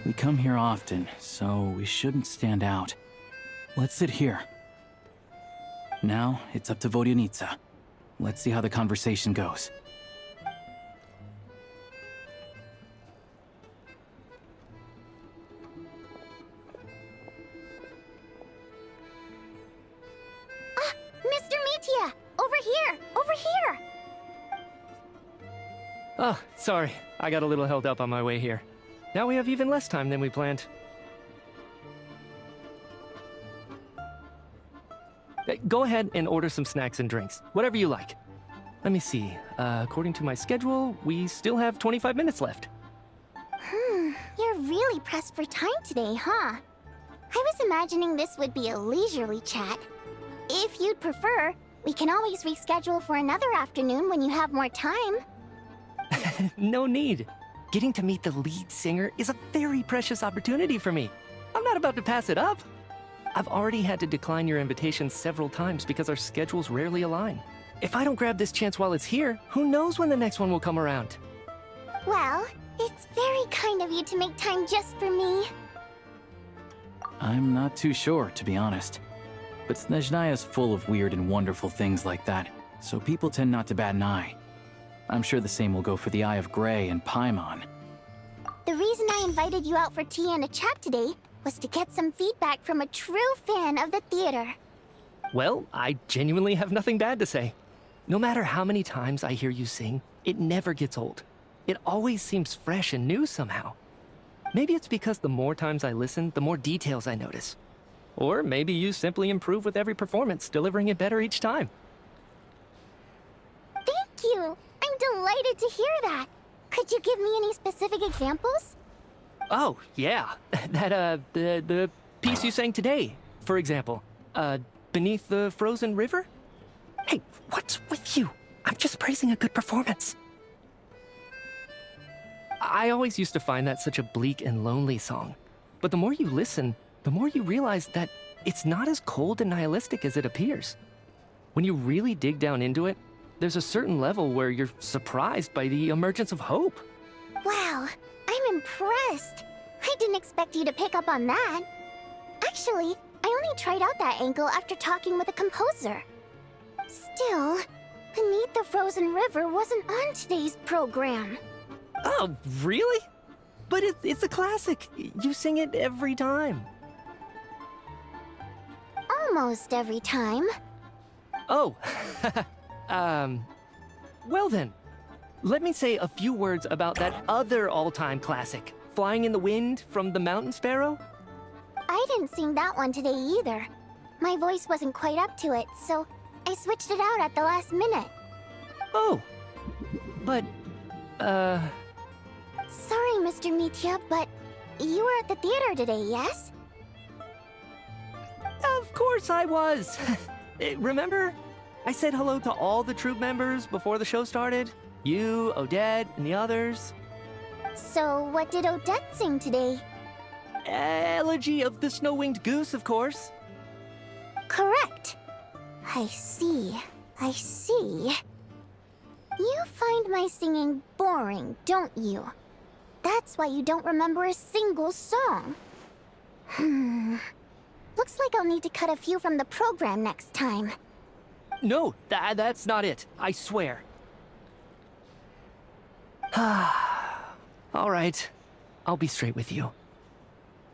We come here often, so we shouldn't stand out. Let's sit here. Now, it's up to Vodyanitsa. Let's see how the conversation goes. Mr. Mitya! Over here! Over here! Oh, sorry. I got a little held up on my way here. Now we have even less time than we planned. Go ahead and order some snacks and drinks. Whatever you like. Let me see. According to my schedule, we still have 25 minutes left. You're really pressed for time today, huh? I was imagining this would be a leisurely chat. If you'd prefer, we can always reschedule for another afternoon when you have more time. No need. Getting to meet the lead singer is a very precious opportunity for me. I'm not about to pass it up. I've already had to decline your invitation several times because our schedules rarely align. If I don't grab this chance while it's here, who knows when the next one will come around? Well, it's very kind of you to make time just for me. I'm not too sure, to be honest. But Snezhnaya's full of weird and wonderful things like that, so people tend not to bat an eye. I'm sure the same will go for the Eye of Grey and Paimon. The reason I invited you out for tea and a chat today was to get some feedback from a true fan of the theater. Well, I genuinely have nothing bad to say. No matter how many times I hear you sing, it never gets old. It always seems fresh and new somehow. Maybe it's because the more times I listen, the more details I notice. Or maybe you simply improve with every performance, delivering it better each time. Thank you! I'm delighted to hear that. Could you give me any specific examples? Oh, yeah. The piece you sang today, for example. Beneath the Frozen River? Hey, what's with you? I'm just praising a good performance. I always used to find that such a bleak and lonely song. But the more you listen, the more you realize that it's not as cold and nihilistic as it appears. When you really dig down into it, there's a certain level where you're surprised by the emergence of hope. Wow, I'm impressed. I didn't expect you to pick up on that. Actually, I only tried out that angle after talking with a composer. Still, Beneath the Frozen River wasn't on today's program. Oh, really? But it's a classic. You sing it every time. Almost every time. Oh, well then. Let me say a few words about that other all-time classic, Flying in the Wind from the Mountain Sparrow. I didn't sing that one today either. My voice wasn't quite up to it, so I switched it out at the last minute. Oh, but, Sorry, Mr. Mitya, but you were at the theater today, yes? Of course I was. Remember? I said hello to all the troupe members before the show started. You, Odette, and the others. So, what did Odette sing today? Elegy of the Snow-Winged Goose, of course. Correct. I see. I see. You find my singing boring, don't you? That's why you don't remember a single song. Looks like I'll need to cut a few from the program next time. No, that's not it. I swear. All right. I'll be straight with you.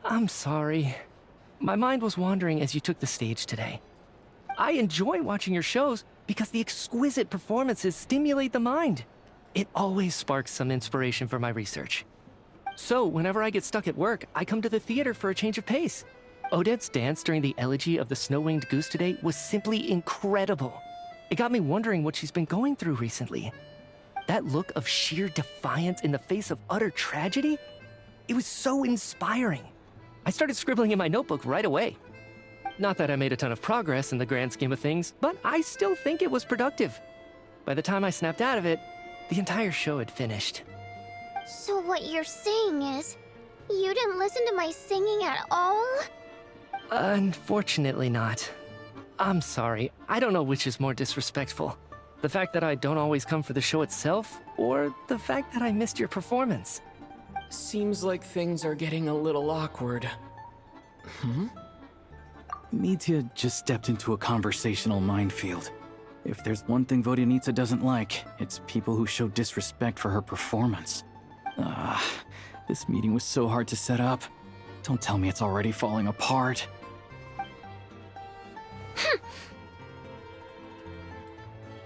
I'm sorry. My mind was wandering as you took the stage today. I enjoy watching your shows because the exquisite performances stimulate the mind. It always sparks some inspiration for my research. So, whenever I get stuck at work, I come to the theater for a change of pace. Odette's dance during the Elegy of the Snow-Winged Goose today was simply incredible. It got me wondering what she's been going through recently. That look of sheer defiance in the face of utter tragedy? It was so inspiring. I started scribbling in my notebook right away. Not that I made a ton of progress in the grand scheme of things, but I still think it was productive. By the time I snapped out of it, the entire show had finished. So what you're saying is, you didn't listen to my singing at all? Unfortunately not. I'm sorry, I don't know which is more disrespectful. The fact that I don't always come for the show itself, or the fact that I missed your performance. Seems like things are getting a little awkward. Mitya just stepped into a conversational minefield. If there's one thing Vodyanitsa doesn't like, it's people who show disrespect for her performance. This meeting was so hard to set up. Don't tell me it's already falling apart.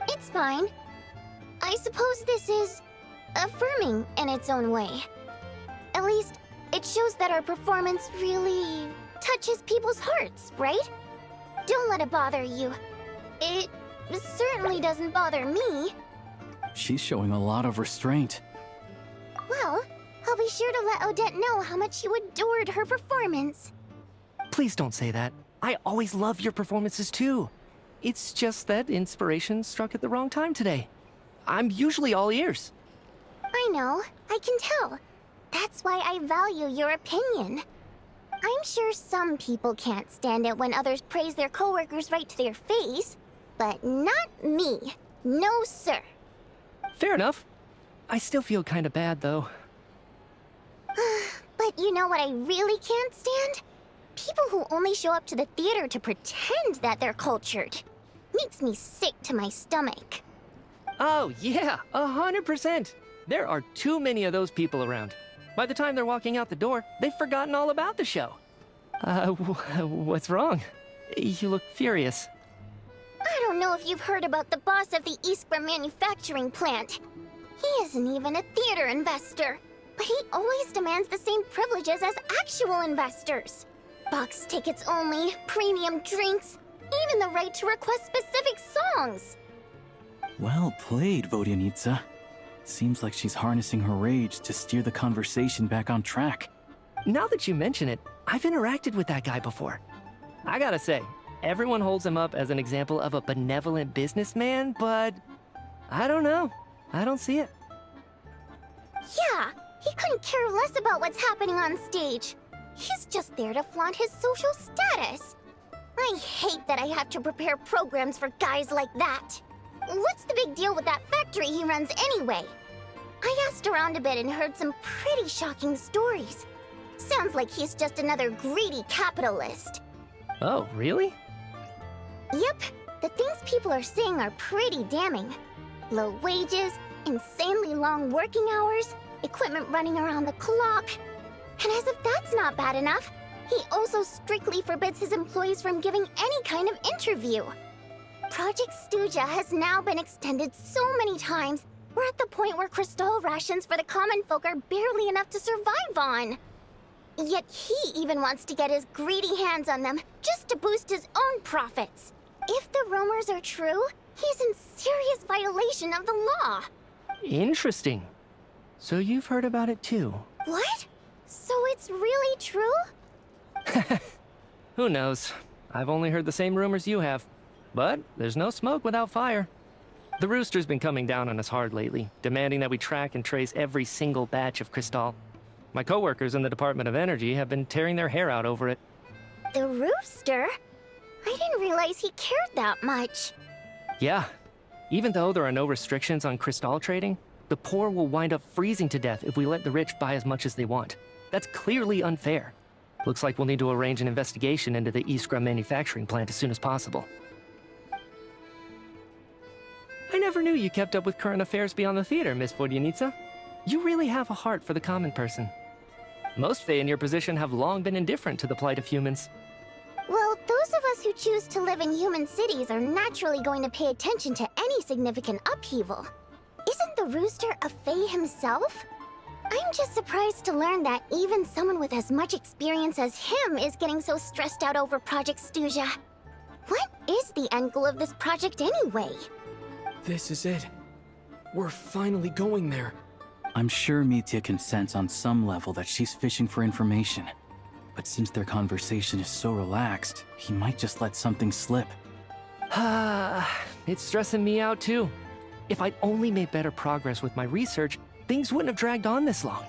It's fine. I suppose this is affirming in its own way. At least, it shows that our performance really touches people's hearts, right? Don't let it bother you. It certainly doesn't bother me. She's showing a lot of restraint. Well, I'll be sure to let Odette know how much you adored her performance. Please don't say that. I always love your performances too. It's just that inspiration struck at the wrong time today. I'm usually all ears. I know, I can tell. That's why I value your opinion. I'm sure some people can't stand it when others praise their coworkers right to their face, but not me. No, sir. Fair enough. I still feel kinda bad though. But you know what I really can't stand? People who only show up to the theater to pretend that they're cultured. Makes me sick to my stomach. Oh yeah, 100%. There are too many of those people around. By the time they're walking out the door, they've forgotten all about the show. What's wrong? You look furious. I don't know if you've heard about the boss of the Iskra manufacturing plant. He isn't even a theater investor, but he always demands the same privileges as actual investors. Box tickets only, premium drinks, even the right to request specific songs. Well played, Vodyanitsa. Seems like she's harnessing her rage to steer the conversation back on track. Now that you mention it, I've interacted with that guy before. I gotta say, everyone holds him up as an example of a benevolent businessman, but I don't know. I don't see it. Yeah, he couldn't care less about what's happening on stage. He's just there to flaunt his social status. I hate that I have to prepare programs for guys like that. What's the big deal with that factory he runs anyway? I asked around a bit and heard some pretty shocking stories. Sounds like he's just another greedy capitalist. Oh, really? Yep, the things people are saying are pretty damning. Low wages, insanely long working hours, equipment running around the clock. And as if that's not bad enough, he also strictly forbids his employees from giving any kind of interview. Project Stuja has now been extended so many times, we're at the point where crystal rations for the common folk are barely enough to survive on. Yet he even wants to get his greedy hands on them just to boost his own profits. If the rumors are true, he's in serious violation of the law. Interesting. So you've heard about it too? What? So it's really true? Who knows? I've only heard the same rumors you have. But there's no smoke without fire. The Rooster's been coming down on us hard lately, demanding that we track and trace every single batch of Crystal. My coworkers in the Department of Energy have been tearing their hair out over it. The Rooster? I didn't realize he cared that much. Yeah. Even though there are no restrictions on Crystal trading, the poor will wind up freezing to death if we let the rich buy as much as they want. That's clearly unfair. Looks like we'll need to arrange an investigation into the Iskra manufacturing plant as soon as possible. I never knew you kept up with current affairs beyond the theater, Miss Vodyanitsa. You really have a heart for the common person. Most Fae in your position have long been indifferent to the plight of humans. Well, those of us who choose to live in human cities are naturally going to pay attention to any significant upheaval. Isn't the Rooster a Fae himself? I'm just surprised to learn that even someone with as much experience as him is getting so stressed out over Project Stuja. What is the end goal of this project anyway? This is it. We're finally going there. I'm sure Mitya can sense on some level that she's fishing for information. But since their conversation is so relaxed, he might just let something slip. It's stressing me out too. If I'd only made better progress with my research, things wouldn't have dragged on this long.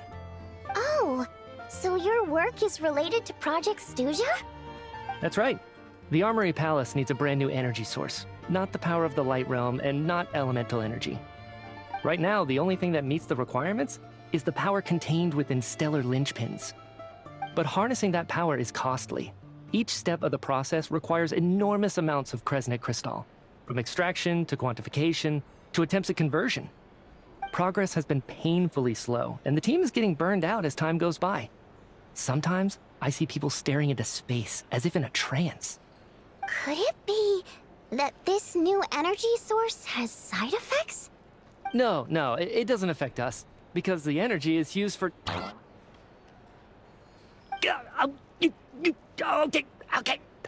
Oh, so your work is related to Project Stuja? That's right. The Armory Palace needs a brand new energy source. Not the power of the Light Realm, and not elemental energy. Right now, the only thing that meets the requirements is the power contained within stellar linchpins. But harnessing that power is costly. Each step of the process requires enormous amounts of Kresnik crystal, from extraction to quantification to attempts at conversion. Progress has been painfully slow, and the team is getting burned out as time goes by. Sometimes, I see people staring into space as if in a trance. Could it be that this new energy source has side effects? No, it doesn't affect us, because the energy is used for... Okay,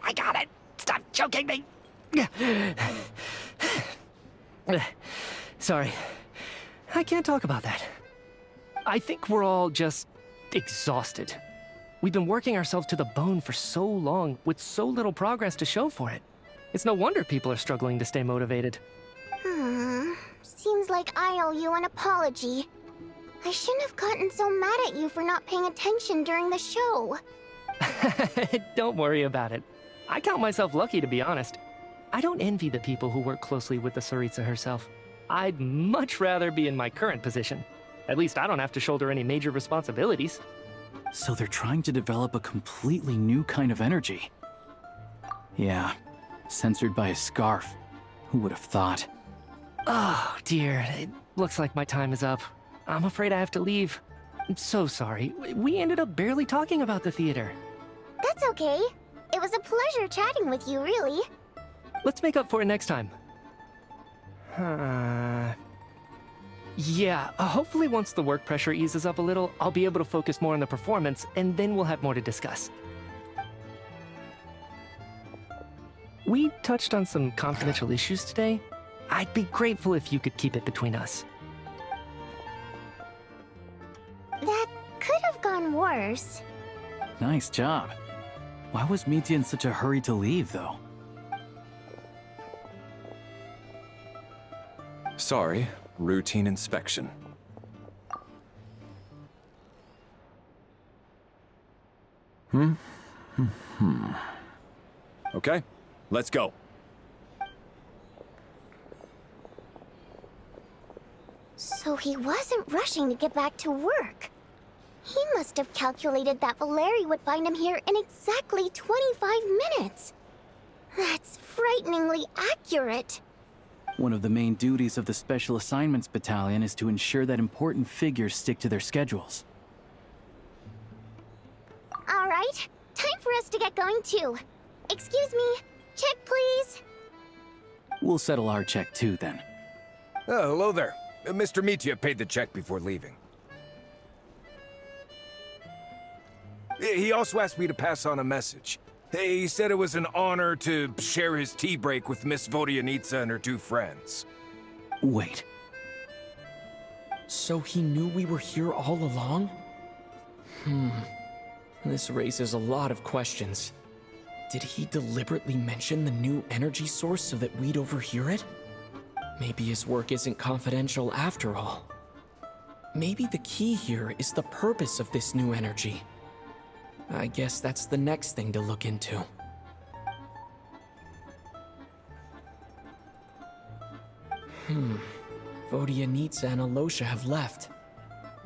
I got it. Stop choking me. Sorry, I can't talk about that. I think we're all just exhausted. We've been working ourselves to the bone for so long with so little progress to show for it. It's no wonder people are struggling to stay motivated. Seems like I owe you an apology. I shouldn't have gotten so mad at you for not paying attention during the show. Don't worry about it. I count myself lucky, to be honest. I don't envy the people who work closely with the Tsaritsa herself. I'd much rather be in my current position. At least I don't have to shoulder any major responsibilities. So they're trying to develop a completely new kind of energy. Yeah, censored by a scarf. Who would have thought? Oh, dear. It looks like my time is up. I'm afraid I have to leave. I'm so sorry. We ended up barely talking about the theater. That's okay. It was a pleasure chatting with you, really. Let's make up for it next time. Yeah, hopefully once the work pressure eases up a little, I'll be able to focus more on the performance, and then we'll have more to discuss. We touched on some confidential issues today. I'd be grateful if you could keep it between us. That could have gone worse. Nice job. Why was Mitya in such a hurry to leave, though? Sorry, routine inspection. Okay, let's go. So he wasn't rushing to get back to work. He must have calculated that Valeri would find him here in exactly 25 minutes. That's frighteningly accurate. One of the main duties of the Special Assignments Battalion is to ensure that important figures stick to their schedules. All right, time for us to get going too. Excuse me, check please. We'll settle our check too, then. Oh, hello there. Mr. Mitya paid the check before leaving. He also asked me to pass on a message. He said it was an honor to share his tea break with Miss Vodyanitsa and her two friends. Wait. So he knew we were here all along? This raises a lot of questions. Did he deliberately mention the new energy source so that we'd overhear it? Maybe his work isn't confidential after all. Maybe the key here is the purpose of this new energy. I guess that's the next thing to look into. Vodyanitsa and Alosha have left.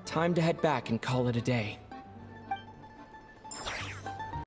Time to head back and call it a day.